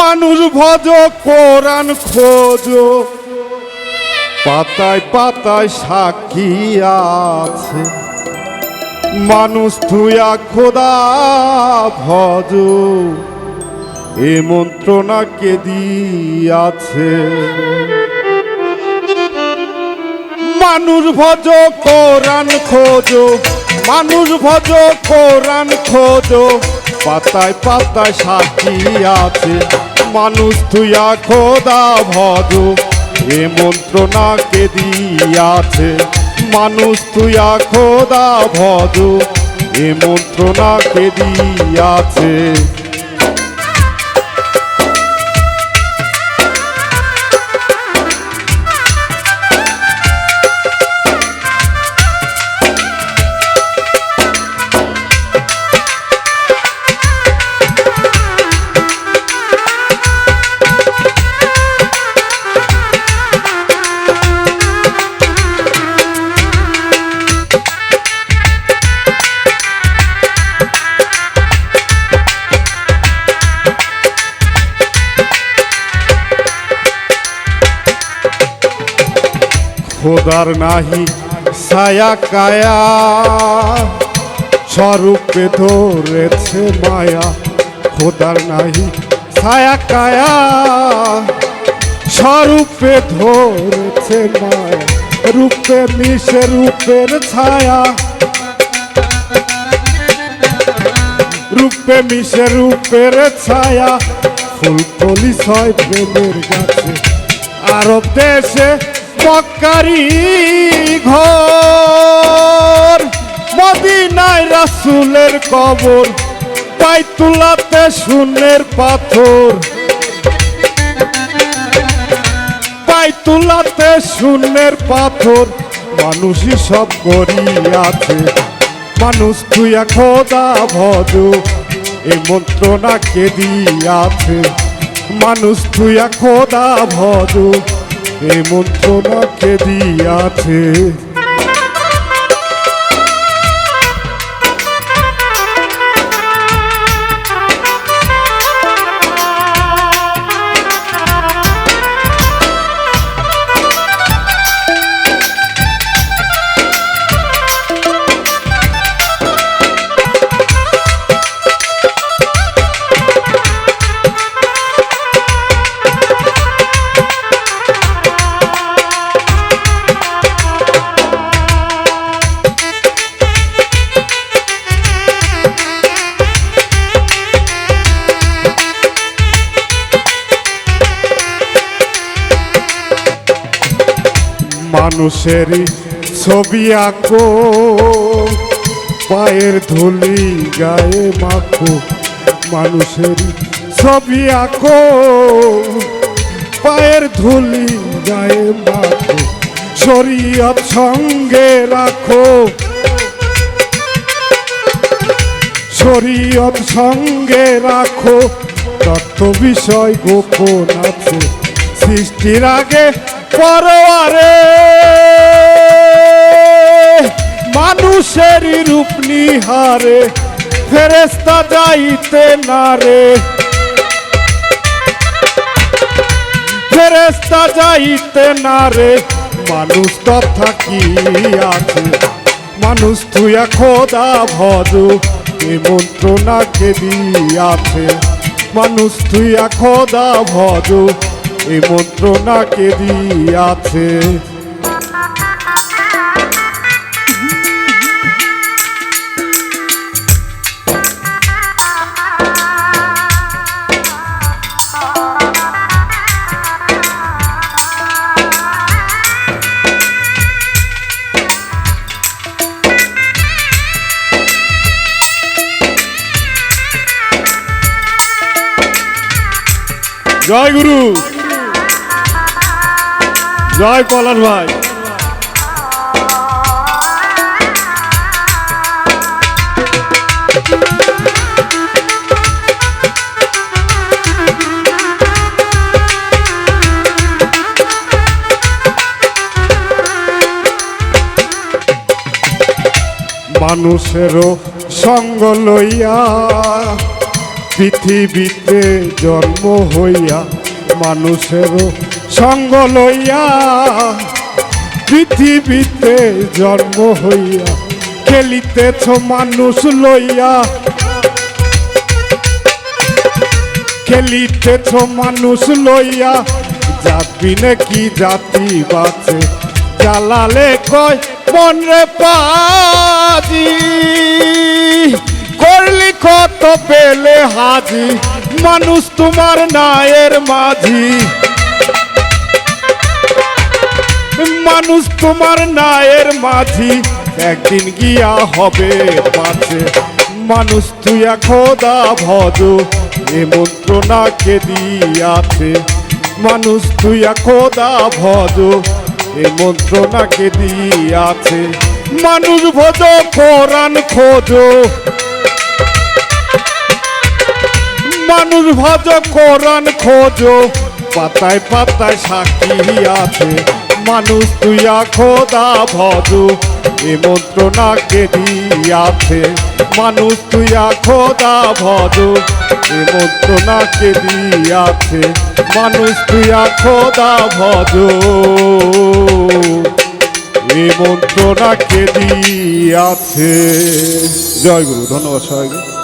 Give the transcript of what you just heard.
মানুষ ভজ কোরআন খোঁজো, পাতায় পাতায় সাক্ষী আছে। মানুষ তুইয়া খোদা ভজ, এ মন্ত্রণা কে দিয়াছে। মানুষ ভজ কোরআন খোঁজো, মানুষ ভজ কোরআন খোঁজো, পাতায় পাতায় সাক্ষী আছে। মানুষ তুইয়া খোদা ভজ, এ মন্ত্রণা কে দিয়াছে। মানুষ তুইয়া খোদা ভজ, এ মন্ত্রণা কে দিয়াছে। খোদার নাহি ছায়া কায়া, স্বরূপে ধরেছে মায়া। খোদার নাহি ছায়া কায়া, স্বরূপে ধরেছে মায়া। রূপে মিশে রূপের ছায়া, রূপে মিশে রূপের ছায়া। ফুলকলি ছয় প্রেমের গাছে, আরব দেশে মক্কারি ঘর। মদিনায় রাসূলের কবর, বাইতুল্লাহতে সোনার পাথর। বাইতুল্লাহতে সোনার পাথর, মানুষই সব করিয়াছে। মানুষ তুইয়া খোদা ভজ, এ মন্ত্রণা কে দিয়াছে। মানুষ তুইয়া খোদা ভজ, এ মন্ত্রণা কে দিয়াছে। মানুষেরই ছবি আঁকো, পায়ের ধুলি গায়ে মাখো। মানুষেরই ছবি আঁকো, পায়ের ধুলি গায়ে মাখো। শরীয়ত সঙ্গে রাখো, শরীয়ত সঙ্গে রাখো। তত্ত্ব বিষয় গোপন আছে, সৃষ্টির আগে পরোয়ারে। মানুষেরই রূপ নিহারে, ফেরেশতা যাইতে না রে। ফেরেশতা যাইতে না রে, মানুষ তথা কি আছে। মানুষ তুইয়া খোদা ভজ, এ মন্ত্রণা কে দিয়াছে। মানুষ তুইয়া খোদা ভজ, এ মন্ত্রণা কে দিয়াছে। জয় গুরু, জয় পলাশ ভাই। মানুষেরও সঙ্গ লইয়া পৃথিবীতে জন্ম হইয়া মানুষেরও সঙ্গ লইয়া, পৃথিবীতে জন্ম হইয়া খেলিতেছ মানুষ লইয়া, খেলিতেছ মানুষ লইয়া, জাতি নাকি জাতি বাঁচে জ্বালালে কয় মনরে পাজি, করলি কত পেলে হাজি মানুষ তোমার নায়ের মাঝি, মানুষ তোমার নায়ের মাঝি একদিন গিয়া হবে পাছে, মানুষ তুইয়া খোদা ভজ এ মন্ত্রণাকে দিয়াছে, মানুষ তুইয়া খোদা ভজ এ মন্ত্রণাকে দিয়াছে, মানুষ ভজ কোরআন খোঁজ, মানুষ ভজ কোরআন খোঁজ, পাতায় পাতায় সাক্ষী আছে, মানুষ তুইয়া খোদা ভজ এ মন্ত্রণাকে দিয়াছে, মানুষ তুইয়া খোদা ভজ এ মন্ত্রণাকে দিয়াছে, মানুষ তুইয়া খোদা ভজ এ মন্ত্রণাকে দিয়াছে। জয় গুরু, ধন্যবাদ সবাইকে।